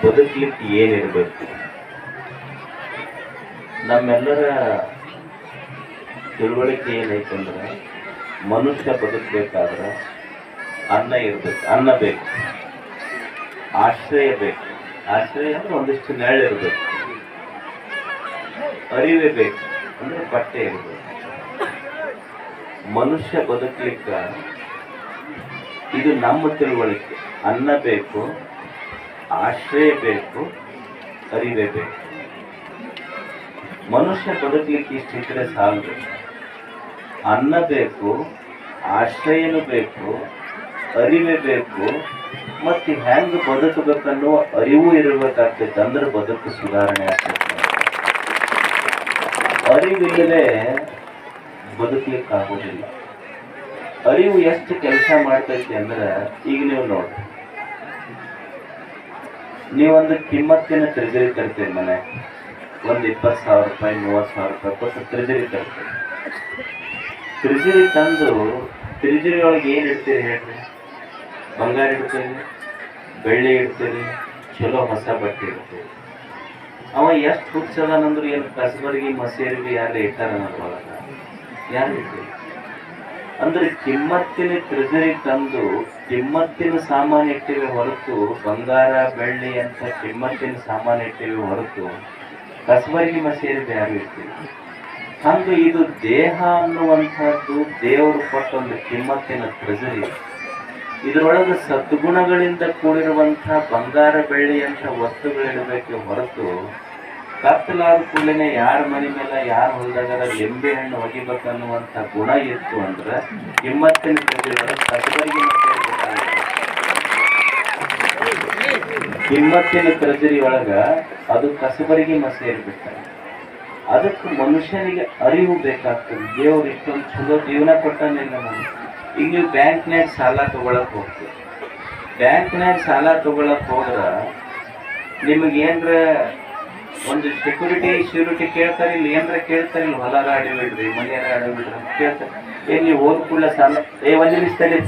ಬದುಕಲಿಕ್ಕೆ ಏನಿರಬೇಕು? ನಮ್ಮೆಲ್ಲರ ತಿಳುವಳಿಕೆ ಏನೈತಂದ್ರೆ ಮನುಷ್ಯ ಬದುಕಬೇಕಾದ್ರೆ ಅನ್ನ ಇರಬೇಕು, ಅನ್ನ ಬೇಕು, ಆಶ್ರಯ ಬೇಕು. ಆಶ್ರಯ ಅಂದ್ರೆ ಒಂದಿಷ್ಟು ನೆರಳಿರ್ಬೇಕು, ಅರಿವೆ ಬೇಕು ಅಂದ್ರೆ ಬಟ್ಟೆ ಇರಬೇಕು. ಮನುಷ್ಯ ಬದುಕಲಿಕ್ಕ ಇದು ನಮ್ಮ ತಿಳುವಳಿಕೆ. ಅನ್ನ ಬೇಕು, ಆಶ್ರಯ ಬೇಕು, ಅರಿವೆ ಬೇಕು. ಮನುಷ್ಯ ಬದುಕಲಿಕ್ಕೆ ಇಷ್ಟಿದ್ರೆ ಸಾಲದು. ಅನ್ನ ಬೇಕು, ಆಶ್ರಯನೂ ಬೇಕು, ಅರಿವೆ ಬೇಕು, ಮತ್ತೆ ಹೆಂಗೆ ಬದುಕಬೇಕನ್ನುವ ಅರಿವು ಇರಬೇಕಾಗ್ತೈತೆ. ಅಂದ್ರೆ ಬದುಕು ಸುಧಾರಣೆ ಆಗ್ತೈತೆ. ಅರಿವಿಲ್ಲದೆ ಬದುಕಲಿಕ್ಕೆ ಆಗೋದಿಲ್ಲ. ಅರಿವು ಎಷ್ಟು ಕೆಲಸ ಮಾಡ್ತೈತಿ ಅಂದ್ರೆ, ಈಗ ನೀವು ನೋಡಿ, ನೀವೊಂದು ಕಿಮ್ಮತ್ತಿನ ಟ್ರೆಜರಿ ತರ್ತೀರಿ ಮನೆ, ಒಂದು 20,000 ರೂಪಾಯಿ, 30,000 ರೂಪಾಯಿ ಕೊಟ್ಟು ಟ್ರೆಜರಿ ತರ್ತೀರಿ. ಟ್ರೆಜರಿ ತಂದು ಟ್ರೆಜರಿ ಒಳಗೆ ಏನು ಇಡ್ತೀರಿ ಹೇಳ್ರಿ? ಬಂಗಾರ ಇಡ್ತೀರಿ, ಬೆಳ್ಳಿ ಇಡ್ತೀರಿ, ಚಲೋ ಹೊಸ ಬಟ್ಟೆ ಇಡ್ತೀರಿ. ಅವ ಎಷ್ಟು ಹುಚ್ಚದಾನಂದ್ರೆ ಏನು ಕಸಬರ್ಗಿ ಮಸೇರಿಗೆ ಯಾರು ಇಟ್ಟಾರ ಅನ್ನೋದ್ರೊಳಗ? ಯಾರು ಇಡ್ತೀರಿ? ಅಂದ್ರೆ ಕಿಮ್ಮತ್ತಿನ ಟ್ರೆಜರಿ ತಂದು ಕಿಮ್ಮತ್ತಿನ ಸಾಮಾನು ಇಟ್ಟಿವೆ ಹೊರತು, ಬಂಗಾರ ಬೆಳ್ಳಿ ಅಂತ ಕಿಮ್ಮತ್ತಿನ ಸಾಮಾನು ಇಟ್ಟಿವೆ ಹೊರತು ಕಸಬರ್ಗಿ ಮಸೇರಿಗೆ ಯಾರು ಇರ್ತೀವಿ? ಹಂಗೆ ಇದು ದೇಹ ಅನ್ನುವಂಥದ್ದು ದೇವರು ಕೊಟ್ಟ ಒಂದು ಕಿಮ್ಮತ್ತಿನ ಟ್ರೆಜರಿ. ಇದರೊಳಗೆ ಸದ್ಗುಣಗಳಿಂದ ಕೂಡಿರುವಂಥ ಬಂಗಾರ ಬೆಳ್ಳಿ ಅಂತ ವಸ್ತುಗಳಿರಬೇಕೆ ಹೊರತು, ಕತ್ತಲಾದ ಕೂಡಲೇ ಯಾರ ಮನೆ ಮೇಲೆ ಯಾರ ಹೊಲದಾಗಾರ ಲಿಂಬೆ ಹಣ್ಣು ಒಗಿಬೇಕನ್ನುವಂಥ ಗುಣ ಇತ್ತು ಅಂದ್ರೆ ಕಿಮ್ಮತ್ತಿನ ಟ್ರೆಜರಿ ಒಳಗೆ ಕಸಬರ್ಗಿ ಕಿಮ್ಮತ್ತಿನ ಟ್ರೆಜರಿ ಒಳಗ ಅದು ಕಸಬರಿಗೆ ಮಸೆ ಇರ್ಬೇಕಾರೆ. ಅದಕ್ಕೆ ಮನುಷ್ಯನಿಗೆ ಅರಿವು ಬೇಕಾಗ್ತದೆ. ದೇವ್ರು ಇಷ್ಟೊಂದು ಚಲೋ ಜೀವನ ಕೊಟ್ಟಾನಿಲ್ಲ ನಮಗೆ. ಈಗ ನೀವು ಬ್ಯಾಂಕ್ನ್ಯಾಗ ಸಾಲ ತಗೊಳಕ್ ಹೋಗ್ತೀವಿ. ಬ್ಯಾಂಕ್ನ್ಯಾಗ ಸಾಲ ತಗೊಳಕ್ ಹೋದ್ರ ನಿಮಗೇನ್ರ ಒಂದು ಶ್ಯೂರಿಟಿ ಕೇಳ್ತಾರೆ, ಇಲ್ಲಿ ಏನ್ರ ಕೇಳ್ತಾರೆ, ಇಲ್ಲಿ ಹೊಲಾರ ಆಡಿ ಬಿಡ್ರಿ, ಮನೆಯಾರ ಆಡಿ ಬಿಡ್ರಿ ಅಂತ ಕೇಳ್ತಾರೆ. ಏನ್ ನೀವು ಹೋದ ಕೂಡಲೇ ಸಾಲ, ಒಂದು ನಿಮಿಷದಲ್ಲಿ